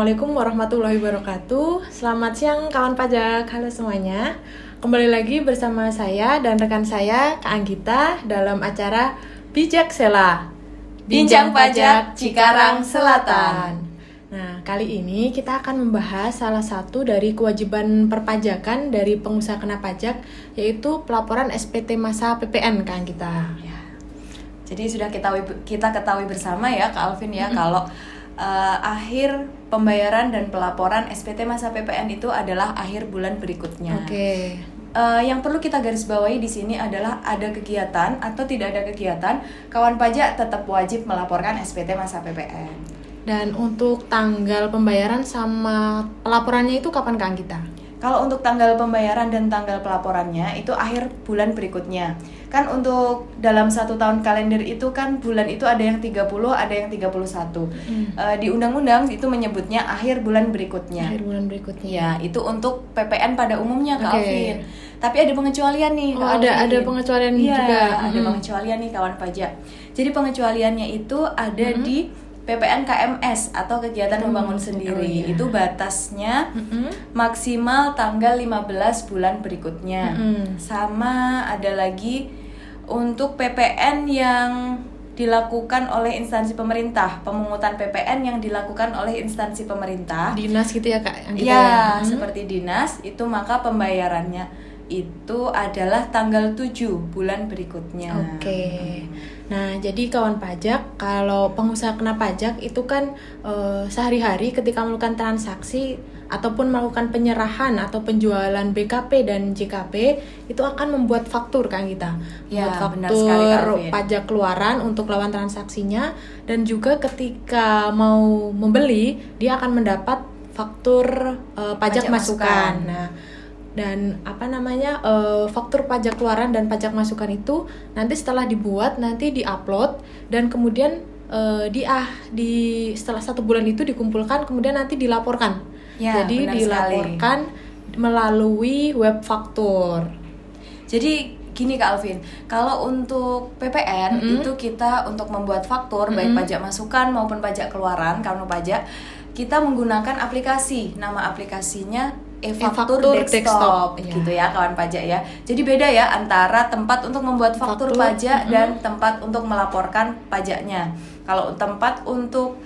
Assalamualaikum warahmatullahi wabarakatuh. Selamat siang kawan pajak, halo semuanya. Kembali lagi bersama saya dan rekan saya, Kak Anggita, dalam acara Bijak Sela, Bincang Pajak Cikarang Selatan. Nah, kali ini kita akan membahas salah satu dari kewajiban perpajakan dari pengusaha kena pajak, yaitu pelaporan SPT masa PPN, Kak Anggita. Ya. Jadi sudah kita ketahui bersama ya Kak Alvin ya, kalau akhir pembayaran dan pelaporan SPT masa PPN itu adalah akhir bulan berikutnya. Oke. Yang perlu kita garis bawahi di sini adalah ada kegiatan atau tidak ada kegiatan, kawan pajak tetap wajib melaporkan SPT masa PPN. Dan untuk tanggal pembayaran sama pelaporannya itu kapan, Kak Anggita? Kalau untuk tanggal pembayaran dan tanggal pelaporannya itu akhir bulan berikutnya. Kan untuk dalam 1 tahun kalender itu kan bulan itu ada yang 30, ada yang 31. Di undang-undang itu menyebutnya akhir bulan berikutnya. Akhir bulan berikutnya. Ya, itu untuk PPN pada umumnya Kak Alvin. Tapi ada pengecualian nih Kak Alvin. Ada pengecualian ya, juga. Ada pengecualian nih kawan pajak. Jadi pengecualiannya itu ada di PPN KMS atau kegiatan membangun sendiri. Itu batasnya maksimal tanggal 15 bulan berikutnya. Sama ada lagi untuk PPN yang dilakukan oleh instansi pemerintah, pemungutan PPN yang dilakukan oleh instansi pemerintah. Dinas gitu ya Kak? Ya, seperti dinas, itu maka pembayarannya itu adalah tanggal 7 bulan berikutnya. Oke. Nah, jadi kawan pajak, kalau pengusaha kena pajak itu kan sehari-hari ketika melakukan transaksi ataupun melakukan penyerahan atau penjualan BKP dan JKP itu akan membuat faktur kan kita. Ya, membuat benar sekali, faktur Kak pajak keluaran untuk lawan transaksinya, dan juga ketika mau membeli dia akan mendapat faktur pajak masukan. Nah, dan faktur pajak keluaran dan pajak masukan itu nanti setelah dibuat nanti diupload dan kemudian setelah 1 bulan itu dikumpulkan kemudian nanti dilaporkan. Ya, jadi dilaporkan melalui web faktur. Jadi gini Kak Alvin, kalau untuk PPN itu kita untuk membuat faktur baik pajak masukan maupun pajak keluaran karena pajak, kita menggunakan aplikasi. Nama aplikasinya e-faktur desktop gitu ya kawan pajak ya. Jadi beda ya antara tempat untuk membuat faktur pajak dan tempat untuk melaporkan pajaknya. Kalau tempat untuk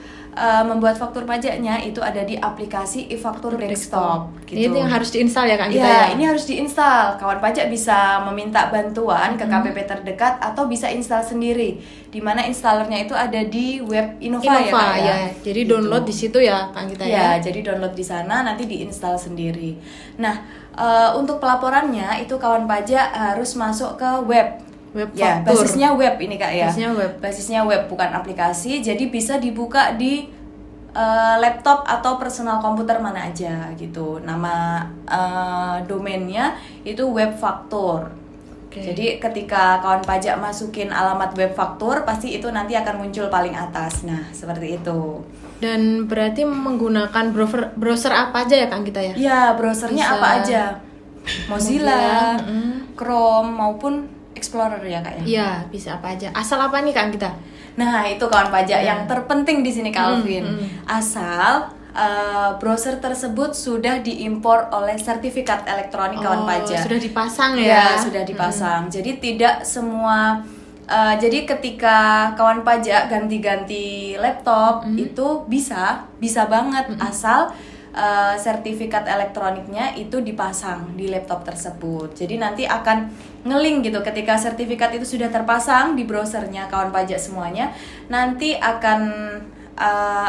membuat faktur pajaknya itu ada di aplikasi e-faktur desktop gitu. Ini yang harus diinstal ya Kak Anggita ya? Ini harus diinstal. Kawan pajak bisa meminta bantuan ke KPP terdekat atau bisa install sendiri. Di mana installernya itu ada di web Innova ya Kak ya. Jadi gitu. Download di situ ya Kak Anggita ya. Ya, jadi download di sana nanti diinstal sendiri. Nah, untuk pelaporannya itu kawan pajak harus masuk ke web ya, basisnya web ini Kak ya. Basisnya web bukan aplikasi, jadi bisa dibuka di laptop atau personal komputer mana aja gitu. Nama domainnya itu web faktur. Jadi ketika kawan pajak masukin alamat web faktur, pasti itu nanti akan muncul paling atas. Nah, seperti itu. Dan berarti menggunakan browser apa aja ya Kak Anggita ya? Ya, browsernya apa aja? Mozilla, Chrome maupun Explorer ya Kak ya? Iya, bisa apa aja. Asal apa nih Kak Anggita? Nah, itu kawan pajak yang terpenting di sini Kak Alvin. Asal browser tersebut sudah diimpor oleh sertifikat elektronik kawan pajak. Sudah dipasang ya? Ya, sudah dipasang. Jadi tidak semua jadi ketika kawan pajak ganti-ganti laptop itu bisa banget asal sertifikat elektroniknya itu dipasang di laptop tersebut. Jadi nanti akan nge-link gitu ketika sertifikat itu sudah terpasang di browsernya kawan pajak semuanya, nanti akan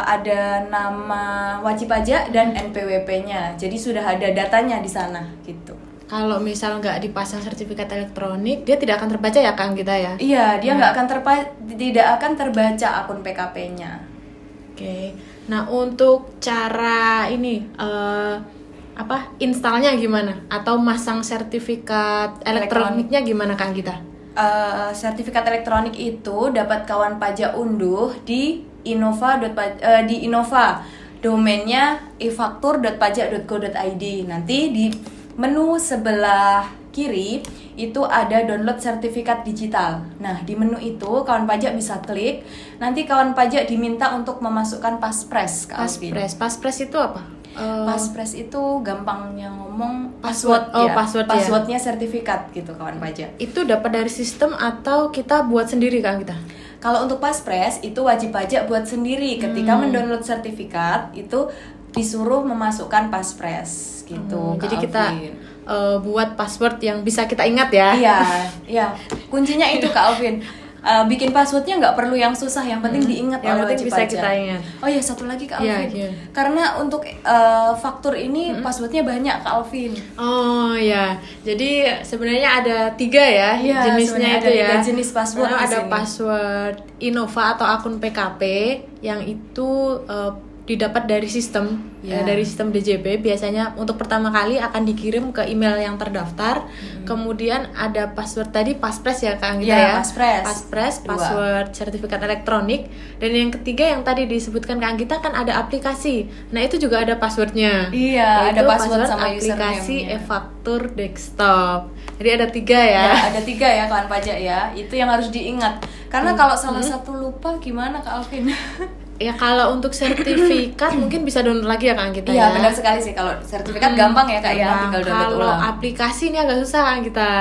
ada nama wajib pajak dan NPWP-nya. Jadi sudah ada datanya di sana gitu. Kalau misal nggak dipasang sertifikat elektronik, dia tidak akan terbaca ya Kang kita ya? Iya, dia tidak akan terbaca akun PKP-nya. Oke. Nah, untuk cara ini installnya gimana? Atau masang sertifikat elektroniknya gimana Kang kita? Sertifikat elektronik itu dapat kawan pajak unduh di Innova. Domainnya e-faktur.pajak.go.id. Nanti di menu sebelah kiri itu ada download sertifikat digital. Nah, di menu itu kawan pajak bisa klik. Nanti kawan pajak diminta untuk memasukkan paspres, Kak Alvin. Paspres itu apa? Paspres itu gampangnya ngomong password Oh, ya. password ya. Passwordnya sertifikat gitu kawan pajak. Itu dapat dari sistem atau kita buat sendiri Kak kita? Kalau untuk paspres itu wajib pajak buat sendiri. Ketika mendownload sertifikat itu disuruh memasukkan paspres gitu. Jadi Kak kita Alvin. buat password yang bisa kita ingat ya. Iya, iya. Kuncinya itu Kak Alvin. Bikin passwordnya nggak perlu yang susah, yang penting diingat Yang oleh penting wajib bisa pajak. kita ingat. Oh ya, satu lagi Kak Iya, Alvin. iya. Karena untuk faktur ini passwordnya banyak Kak Alvin. Oh ya, jadi sebenarnya ada 3 ya Iya, jenisnya sebenarnya itu ada ya. 3 jenis password di Ada sini. password Innova atau akun PKP yang itu didapat dari sistem Ya. dari sistem DJP. Biasanya untuk pertama kali akan dikirim ke email yang terdaftar. Kemudian ada password tadi paspres ya Kak Anggita Ya, ya. paspres. 2. Password sertifikat elektronik. Dan yang ketiga yang tadi disebutkan Kak Anggita kan ada aplikasi. Nah itu juga ada passwordnya. Iya, Yaitu ada password sama aplikasi username-nya. e-faktur desktop. Jadi ada 3 ya. Ya, ada 3 ya kawan pajak ya. Itu yang harus diingat. Karena kalau salah satu lupa gimana Kak Alvin? Ya kalau untuk sertifikat mungkin bisa download lagi ya Kak Anggita Iya, ya. benar sekali sih. Kalau sertifikat gampang ya Kak ya, Gampang. tinggal download Kalau ulang. aplikasi ini agak susah Kak Anggita.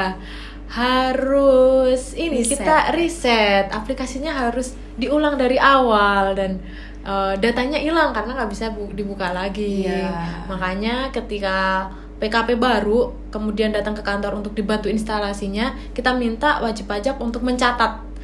Harus ini Reset. kita reset. Aplikasinya harus diulang dari awal dan datanya hilang karena nggak bisa dibuka lagi. Iya. Makanya ketika PKP baru kemudian datang ke kantor untuk dibantu instalasinya, kita minta wajib pajak untuk mencatat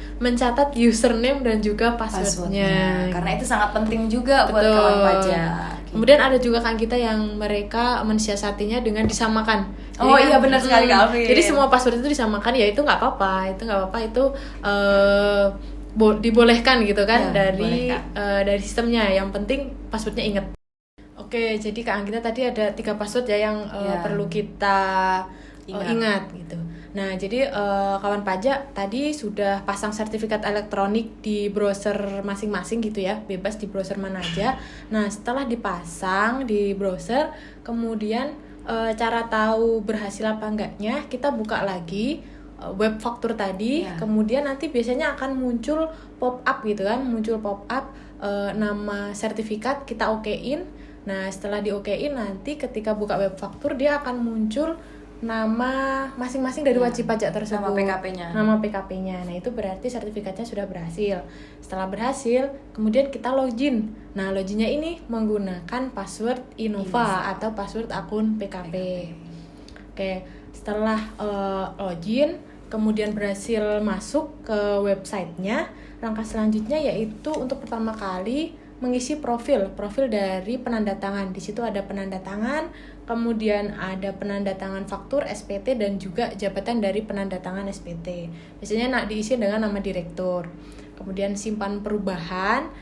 username dan juga passwordnya. Karena itu sangat penting juga buat Betul. kawan pajak. Kemudian ada juga kan kita yang mereka mensiasatinya dengan disamakan. Oh iya, benar sekali, Kak Alvin. Jadi semua password itu disamakan, ya itu nggak apa-apa, itu dibolehkan gitu kan Ya, dari sistemnya. Yang penting passwordnya ingat. Oke, jadi Kak Anggita tadi ada 3 password ya yang Ya. perlu kita Ingat. ingat gitu. Nah, jadi kawan pajak tadi sudah pasang sertifikat elektronik di browser masing-masing gitu ya, bebas di browser mana aja. Nah, setelah dipasang di browser, kemudian cara tahu berhasil apa enggaknya, kita buka lagi web faktur tadi, Ya. kemudian nanti biasanya akan muncul pop up gitu kan, nama sertifikat kita okein. Nah, setelah diokein nanti ketika buka web faktur dia akan muncul nama masing-masing dari Ya, wajib pajak tersebut. nama PKP-nya. Nama PKP-nya. Nah, itu berarti sertifikatnya sudah berhasil. Setelah berhasil, kemudian kita login. Nah, loginnya ini menggunakan password Innova atau password akun PKP. Oke, setelah login, kemudian berhasil masuk ke websitenya, langkah selanjutnya yaitu untuk pertama kali mengisi profil dari penanda tangan. Di situ ada penanda tangan, kemudian ada penanda tangan faktur SPT dan juga jabatan dari penanda tangan SPT. Biasanya diisi dengan nama direktur. Kemudian simpan perubahan.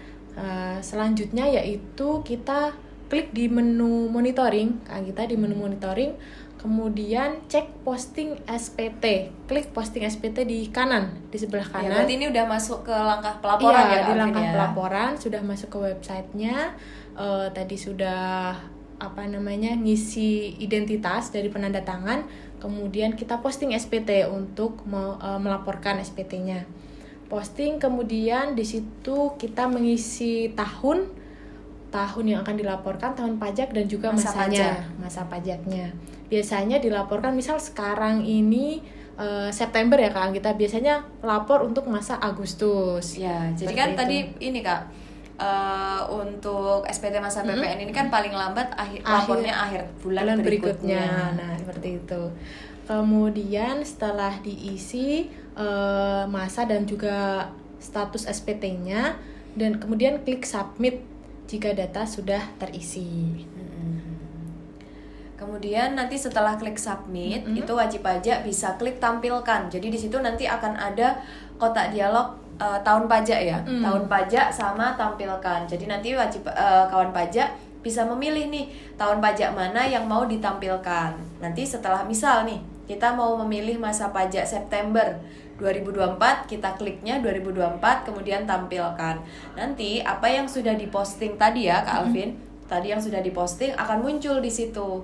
Selanjutnya yaitu kita klik di menu monitoring, kita di menu monitoring, kemudian cek posting SPT. Klik posting SPT di kanan, di sebelah Ya, kanan. berarti ini udah masuk ke langkah pelaporan Iya, ya Kak di Alvin langkah ya? pelaporan sudah masuk ke websitenya. Tadi sudah ngisi identitas dari penanda tangan, kemudian kita posting SPT untuk melaporkan SPT-nya. Posting, kemudian di situ kita mengisi tahun yang akan dilaporkan, tahun pajak dan juga masa pajaknya. Biasanya dilaporkan misal sekarang ini September ya Kak, kita biasanya lapor untuk masa Agustus. Ya, jadi Seperti kan itu. tadi ini Kak, untuk SPT masa PPN ini kan paling lambat lapornya akhir bulan berikutnya. Nah, seperti itu. Kemudian setelah diisi masa dan juga status SPT-nya, dan kemudian klik submit jika data sudah terisi. Kemudian nanti setelah klik submit, itu wajib pajak bisa klik tampilkan. Jadi di situ nanti akan ada kotak dialog tahun pajak ya, tahun pajak sama tampilkan. Jadi nanti wajib kawan pajak bisa memilih nih tahun pajak mana yang mau ditampilkan. Nanti setelah misal nih kita mau memilih masa pajak September 2024, kita kliknya 2024 kemudian tampilkan. Nanti apa yang sudah diposting tadi ya Kak Alvin, tadi yang sudah diposting akan muncul di situ.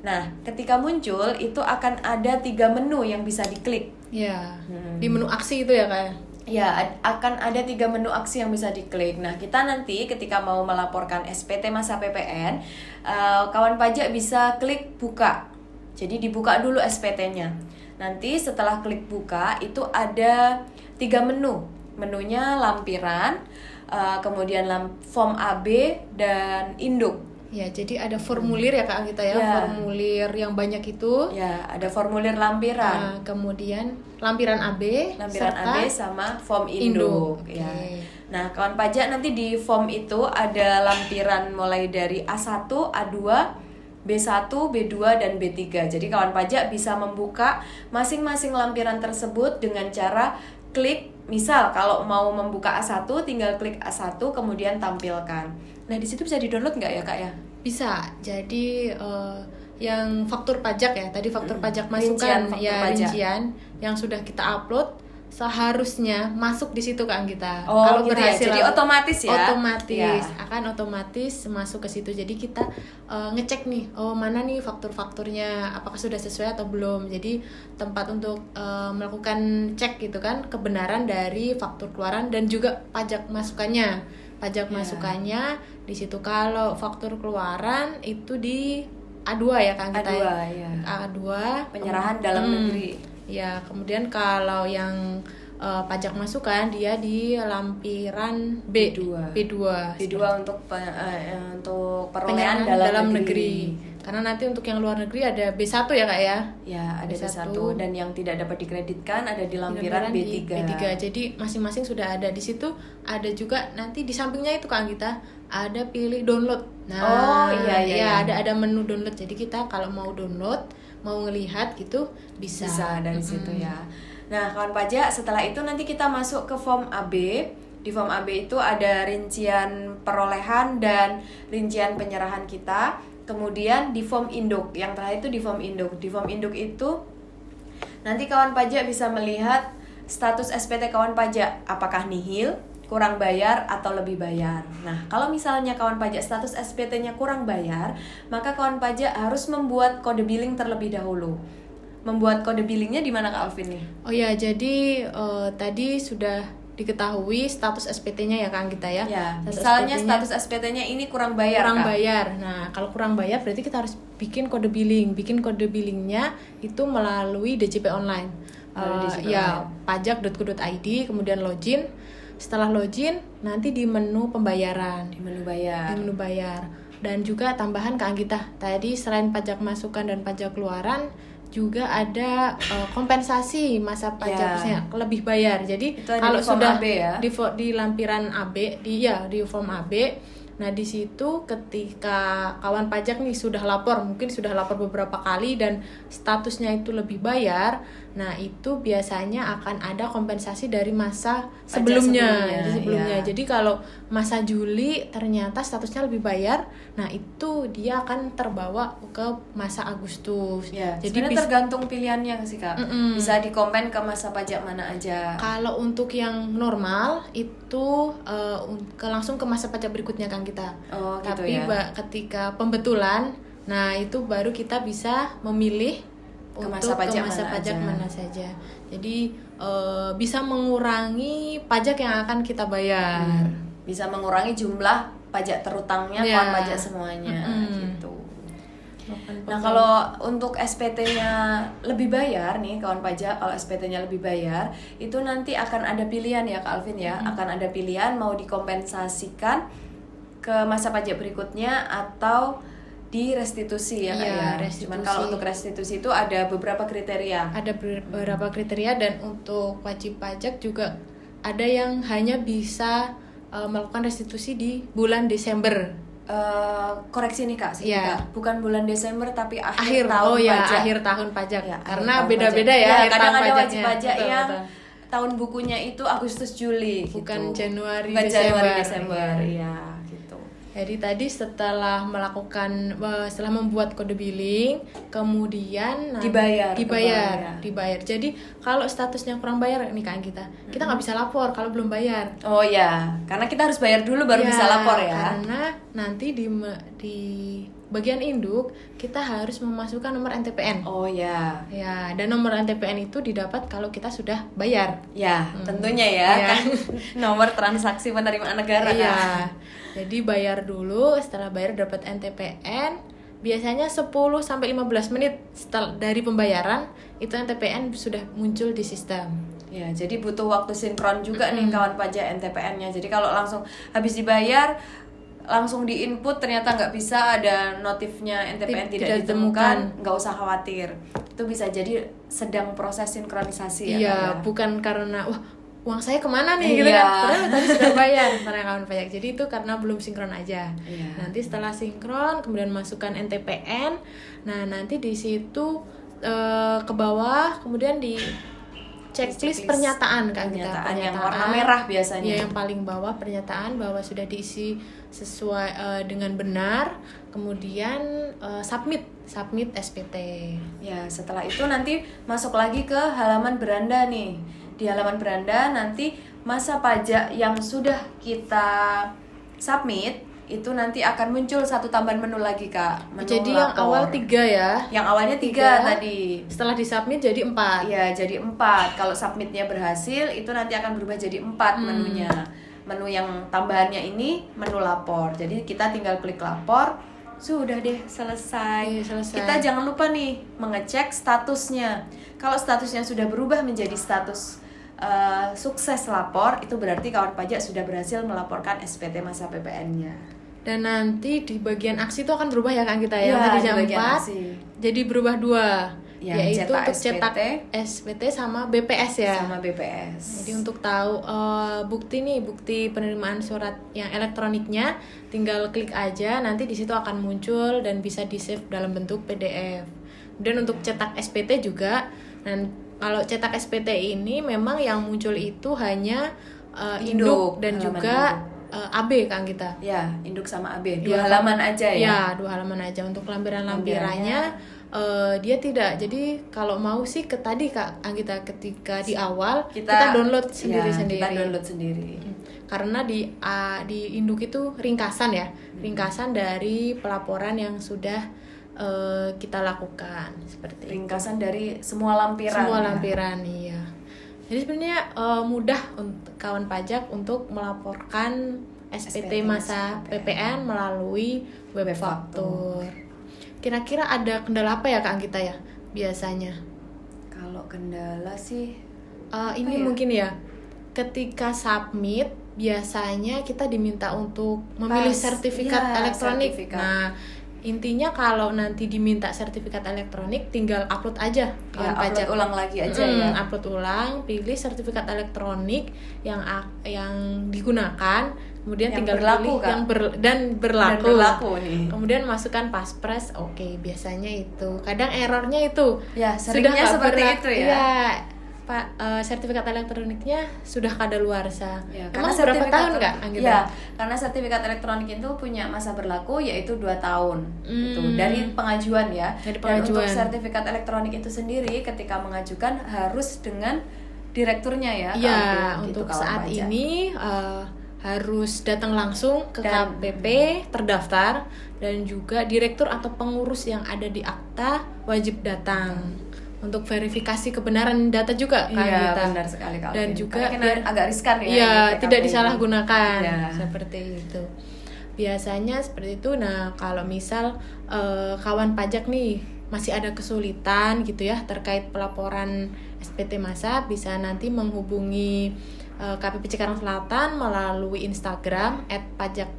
Nah, ketika muncul itu akan ada 3 menu yang bisa diklik. Ya, di menu aksi itu ya Kak? Ya, akan ada 3 menu aksi yang bisa diklik. Nah, kita nanti ketika mau melaporkan SPT masa PPN, kawan pajak bisa klik buka. Jadi dibuka dulu SPT-nya. Nanti setelah klik buka itu ada 3 menu. Menunya lampiran, kemudian form AB dan induk. Ya, jadi ada formulir ya Kak Anggita ya, formulir yang banyak itu. Ya, ada formulir lampiran. Nah, kemudian lampiran AB, Lampiran serta AB sama form induk. Oke. Ya. Nah, kawan pajak nanti di form itu ada lampiran mulai dari A1, A2, B1, B2, dan B3. Jadi kawan pajak bisa membuka masing-masing lampiran tersebut dengan cara klik. Misal kalau mau membuka A1 tinggal klik A1 kemudian tampilkan. Nah, di situ bisa di-download nggak ya Kak ya? Bisa. Jadi yang faktur pajak ya, tadi faktur pajak masukan rincian yang sudah kita upload seharusnya masuk di situ Kak Anggita. Oh, kalau gitu berhasil ya. Jadi otomatis ya. Otomatis akan otomatis masuk ke situ. Jadi kita ngecek nih, mana nih faktur-fakturnya, apakah sudah sesuai atau belum. Jadi tempat untuk melakukan cek gitu kan kebenaran dari faktur keluaran dan juga pajak masukannya. Pajak masukannya di situ. Kalau faktur keluaran itu di A2 ya Kak Anggita. A2 ya. A2 Penyerahan dalam negeri. Ya, kemudian kalau yang pajak masukan dia di lampiran B2 untuk perolehan dalam negeri. Karena nanti untuk yang luar negeri ada B1 ya Kak ya? Ya, ada B1 dan yang tidak dapat dikreditkan ada di lampiran B3. Jadi masing-masing sudah ada di situ. Ada juga nanti di sampingnya itu Kak Anggita ada pilih download. Nah, iya. Ada menu download. Jadi kita kalau mau download, mau ngelihat gitu bisa dari situ ya. Nah, kawan pajak, setelah itu nanti kita masuk ke form AB. Di form AB itu ada rincian perolehan dan rincian penyerahan kita. Kemudian di form induk, yang terakhir itu di form induk. Di form induk itu nanti kawan pajak bisa melihat status SPT kawan pajak, apakah nihil, kurang bayar, atau lebih bayar. Nah, kalau misalnya kawan pajak status SPT-nya kurang bayar, maka kawan pajak harus membuat kode billing terlebih dahulu. Membuat kode billingnya di mana Kak Alvin nih? Oh ya, jadi tadi sudah diketahui status SPT-nya ya Kak Anggita ya. Misalnya status SPT-nya ini kurang bayar. Nah, kalau kurang bayar berarti kita harus bikin kode billing. Bikin kode billingnya itu melalui DJP online. Pajak.go.id, kemudian login. Setelah login, nanti di menu pembayaran. Di menu bayar. Dan juga tambahan Kak Anggita. Tadi selain pajak masukan dan pajak keluaran, juga ada kompensasi masa pajaknya lebih bayar. Jadi kalau sudah AB ya? di lampiran AB di form AB, nah di situ ketika kawan pajak nih sudah lapor beberapa kali dan statusnya itu lebih bayar, nah itu biasanya akan ada kompensasi dari masa sebelumnya. Jadi kalau masa Juli ternyata statusnya lebih bayar, nah itu dia akan terbawa ke masa Agustus. Jadi tergantung pilihannya sih Kak. Bisa dikompend ke masa pajak mana aja. Kalau untuk yang normal itu langsung ke masa pajak berikutnya kan kita. Tapi ketika pembetulan, nah itu baru kita bisa memilih ke masa pajak mana saja. Jadi bisa mengurangi pajak yang akan kita bayar. Bisa mengurangi jumlah pajak terutangnya kawan pajak semuanya gitu. Nah, kalau untuk SPT-nya lebih bayar nih kawan pajak, kalau SPT-nya lebih bayar itu nanti akan ada pilihan ya Kak Alvin ya. Akan ada pilihan mau dikompensasikan ke masa pajak berikutnya atau di restitusi ya Kak ya. Cuman kalau untuk restitusi itu ada beberapa kriteria. Ada beberapa kriteria dan untuk wajib pajak juga ada yang hanya bisa melakukan restitusi di bulan Desember. Koreksi nih Kak, bukan bulan Desember tapi akhir tahun pajak. Karena beda-beda ya. Kadang ada wajib pajak yang tahun bukunya itu Agustus Juli, bukan gitu. Januari Desember. Iya, gitu. Jadi tadi setelah membuat kode billing, kemudian dibayar. Jadi kalau statusnya kurang bayar nih Kak kita nggak bisa lapor kalau belum bayar. Oh ya, karena kita harus bayar dulu baru bisa lapor ya. Karena nanti di bagian induk kita harus memasukkan nomor NTPN. Oh ya. Ya, dan nomor NTPN itu didapat kalau kita sudah bayar. Ya, tentunya ya, kan nomor transaksi penerimaan negara. Iya. Jadi bayar dulu, setelah bayar dapat NTPN. Biasanya 10 sampai 15 menit setelah dari pembayaran itu NTPN sudah muncul di sistem. Ya, jadi butuh waktu sinkron juga nih kawan pajak NTPN-nya. Jadi kalau langsung habis dibayar langsung di input ternyata nggak bisa, ada notifnya NTPN tidak ditemukan, nggak usah khawatir, itu bisa jadi sedang proses sinkronisasi ya. Iya, bukan karena wah uang saya kemana nih gitu kan, padahal tadi sudah bayar para kawan pajak. Jadi itu karena belum sinkron aja. Nanti setelah sinkron kemudian masukkan NTPN, nah nanti di situ ke bawah kemudian di checklist pernyataan kan kita, pernyataan yang warna merah biasanya. Ya, yang paling bawah pernyataan bahwa sudah diisi sesuai dengan benar, kemudian submit SPT. Ya, setelah itu nanti masuk lagi ke halaman beranda nih. Di halaman beranda nanti masa pajak yang sudah kita submit itu nanti akan muncul satu tambahan menu lagi, Kak. Menu jadi lapor. Yang awal 3 ya. Yang awalnya 3 tadi. Setelah disubmit jadi 4. Iya, jadi 4. Kalau submitnya berhasil itu nanti akan berubah jadi 4 menunya. Menu yang tambahannya ini menu lapor. Jadi kita tinggal klik lapor, sudah deh selesai. Kita jangan lupa nih mengecek statusnya. Kalau statusnya sudah berubah menjadi status sukses lapor, itu berarti kawan pajak sudah berhasil melaporkan SPT masa PPN-nya. Dan nanti di bagian aksi itu akan berubah ya kan kita ya, tadi jam 4 jadi berubah 2 ya, yaitu untuk cetak SPT sama BPS ya. Sama BPS. Jadi untuk tahu bukti penerimaan surat yang elektroniknya, tinggal klik aja, nanti di situ akan muncul dan bisa di-save dalam bentuk PDF. Dan untuk cetak SPT juga, dan kalau cetak SPT ini memang yang muncul itu hanya induk dan juga AB kan kita. Ya, induk sama AB. 2 halaman aja ya. Ya, 2 halaman aja. Untuk lampiran-lampirannya dia tidak. Jadi kalau mau sih tadi Kak Anggita, ketika di awal kita download sendiri-sendiri. Kita download sendiri. Karena di induk itu ringkasan ya. Ringkasan dari pelaporan yang sudah kita lakukan, seperti ringkasan dari semua lampiran. Semua lampiran, iya. Jadi sebenarnya mudah untuk kawan pajak untuk melaporkan SPT masa PPN melalui web faktur. Kira-kira ada kendala apa ya Kak Anggita ya biasanya? Kalau kendala sih ini ya? Mungkin ya ketika submit biasanya kita diminta untuk memilih sertifikat elektronik. Nah, intinya kalau nanti diminta sertifikat elektronik tinggal upload aja kawan pajak. Upload ulang lagi aja ya. Upload ulang, pilih sertifikat elektronik yang digunakan, kemudian yang tinggal berlaku, pilih Kak. dan berlaku nih. Kemudian masukkan paspres. Oke, biasanya itu. Kadang errornya itu. Ya, seringnya seperti itu ya. Iya. Pak, sertifikat elektroniknya sudah kadaluarsa. Ya, emang berapa tahun Kak? Ya, karena sertifikat elektronik itu punya masa berlaku yaitu 2 tahun. Itu dari pengajuan ya. Dan untuk sertifikat elektronik itu sendiri ketika mengajukan harus dengan direkturnya ya. Iya, untuk saat ini harus datang langsung ke KPP terdaftar, dan juga direktur atau pengurus yang ada di akta wajib datang. Untuk verifikasi kebenaran data juga kan kita. Benar sekali Kak. Dan juga agak riskan ya. Iya, tidak disalahgunakan seperti itu. Biasanya seperti itu. Nah, kalau misal kawan pajak nih masih ada kesulitan gitu ya terkait pelaporan SPT masa, bisa nanti menghubungi KPP Cikarang Selatan melalui Instagram @pajak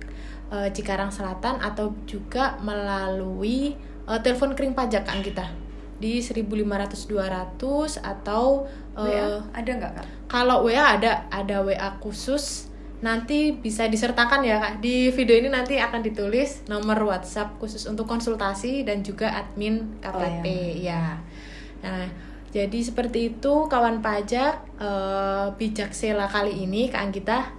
Cikarang Selatan, atau juga melalui telepon kering pajak kan kita di 1.500-200, atau WA ada nggak Kak? Kalau WA ada WA khusus, nanti bisa disertakan ya Kak. Di video ini nanti akan ditulis nomor WhatsApp khusus untuk konsultasi dan juga admin KPP ya. Nah, jadi seperti itu kawan pajak bijak sela kali ini Kak Anggita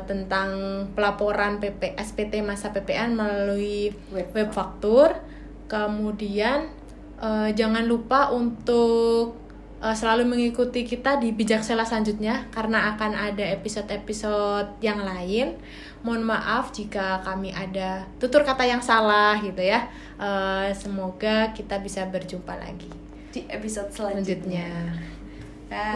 tentang pelaporan SPT masa PPN melalui web faktur. Kemudian jangan lupa untuk selalu mengikuti kita di Bijaksela selanjutnya, karena akan ada episode-episode yang lain. Mohon maaf jika kami ada tutur kata yang salah gitu ya. Semoga kita bisa berjumpa lagi di episode selanjutnya. Dah.